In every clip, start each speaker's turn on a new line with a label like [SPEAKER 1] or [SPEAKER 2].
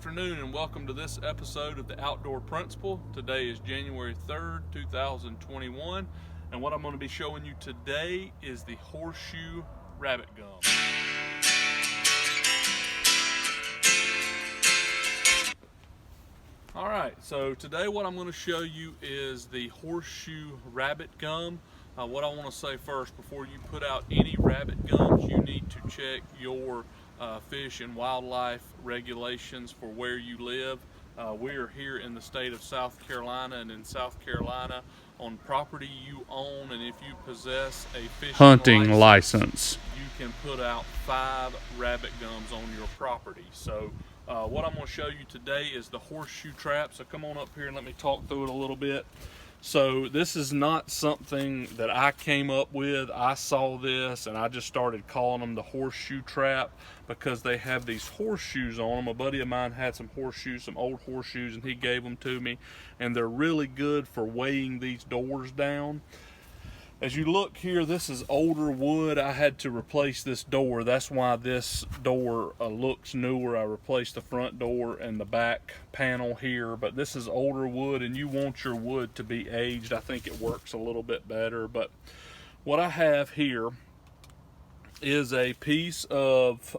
[SPEAKER 1] afternoon and welcome to this episode of the Outdoor Principal. Today is January 3rd, 2021, and what I'm going to be showing you today is the Horseshoe rabbit gum. Alright, so today what I'm going to show you is the Horseshoe rabbit gum. What I want to say first, before you put out any rabbit gums, you need to check your fish and wildlife regulations for where you live. We are here in the state of South Carolina, and in South Carolina, on property you own, and if you possess a fishing
[SPEAKER 2] hunting license,
[SPEAKER 1] you can put out 5 rabbit gums on your property. So what I'm going to show you today is the Horseshoe trap. So come on up here and let me talk through it a little bit. So this is not something that I came up with. I saw this and I just started calling them the Horseshoe trap because they have these horseshoes on them. A buddy of mine had some horseshoes, some old horseshoes, and he gave them to me, and they're really good for weighing these doors down. As you look here, this is older wood. I had to replace this door. That's why this door looks newer. I replaced the front door and the back panel here, but this is older wood, and you want your wood to be aged. I think it works a little bit better. But what I have here is a piece of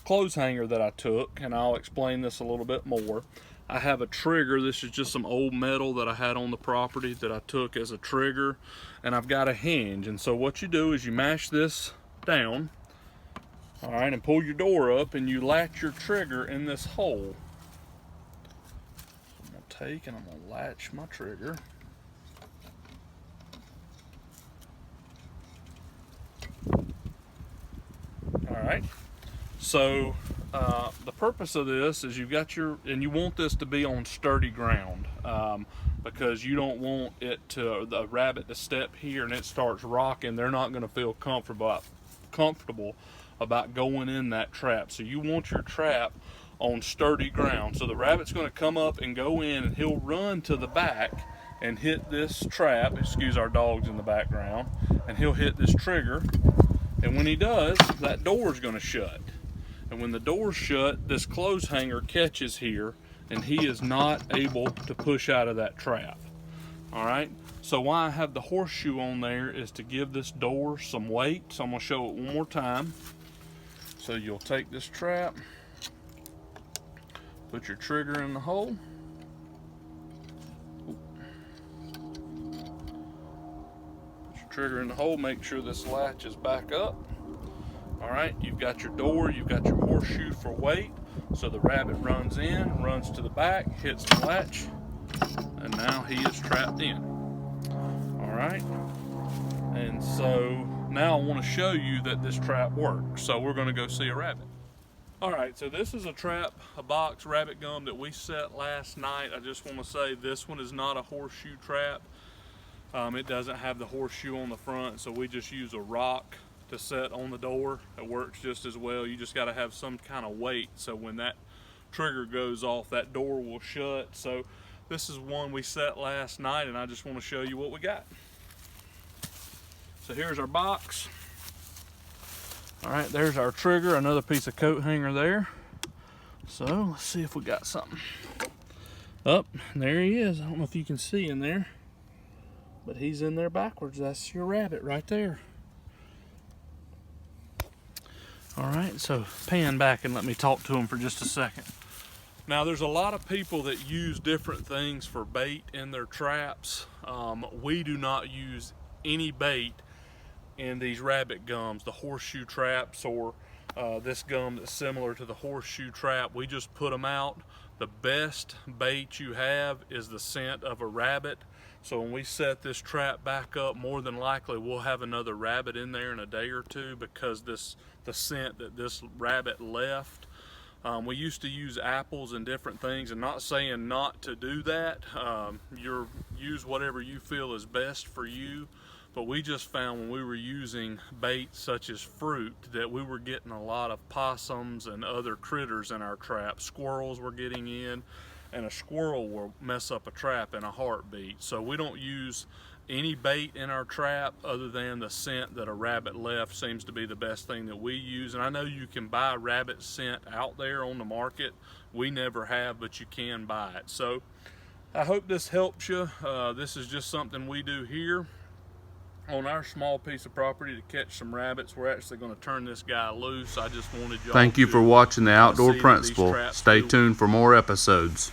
[SPEAKER 1] clothes hanger that I took, and I'll explain this a little bit more. I have a trigger. This is just some old metal that I had on the property that I took as a trigger, and I've got a hinge. And so what you do is you mash this down, all right, and pull your door up, and you latch your trigger in this hole. I'm gonna take and I'm gonna latch my trigger. All right, so the purpose of this is you've got and you want this to be on sturdy ground, because you don't want the rabbit to step here and it starts rocking. They're not going to feel comfortable about going in that trap. So you want your trap on sturdy ground. So the rabbit's going to come up and go in, and he'll run to the back and hit this trap. Excuse our dogs in the background. And he'll hit this trigger, and when he does, that door's going to shut. And when the door's shut, this clothes hanger catches here, and he is not able to push out of that trap. All right, so why I have the horseshoe on there is to give this door some weight. So I'm gonna show it one more time. So you'll take this trap, put your trigger in the hole. Put your trigger in the hole, make sure this latch is back up. All right, you've got your door, you've got your horseshoe for weight. So the rabbit runs in, runs to the back, hits the latch, and now he is trapped in. All right, and so now I want to show you that this trap works. So we're going to go see a rabbit. All right, so this is a box rabbit gum that we set last night. I just want to say this one is not a horseshoe trap. It doesn't have the horseshoe on the front, so we just use a rock to set on the door. It works just as well. You just got to have some kind of weight, so when that trigger goes off, that door will shut. So this is one we set last night, and I just want to show you what we got. So here's our box. All right, there's our trigger, another piece of coat hanger there. So let's see if we got something. Up, there he is. I don't know if you can see in there, but he's in there backwards. That's your rabbit right there. All right, so pan back and let me talk to him for just a second. Now, there's a lot of people that use different things for bait in their traps. We do not use any bait in these rabbit gums, the horseshoe traps, or this gum that's similar to the horseshoe trap. We just put them out. The best bait you have is the scent of a rabbit. So when we set this trap back up, more than likely we'll have another rabbit in there in a day or two, because the scent that this rabbit left. We used to use apples and different things, and not saying not to do that. Use whatever you feel is best for you. But we just found when we were using bait such as fruit that we were getting a lot of possums and other critters in our trap. Squirrels were getting in, and a squirrel will mess up a trap in a heartbeat. So we don't use any bait in our trap other than the scent that a rabbit left seems to be the best thing that we use. And I know you can buy rabbit scent out there on the market. We never have, but you can buy it. So I hope this helps you. This is just something we do here on our small piece of property to catch some rabbits. We're actually going to turn this guy loose. I just wanted y'all
[SPEAKER 2] Thank you for watching The Outdoor
[SPEAKER 1] see that these
[SPEAKER 2] Principal.
[SPEAKER 1] traps
[SPEAKER 2] Stay
[SPEAKER 1] do
[SPEAKER 2] tuned for more episodes.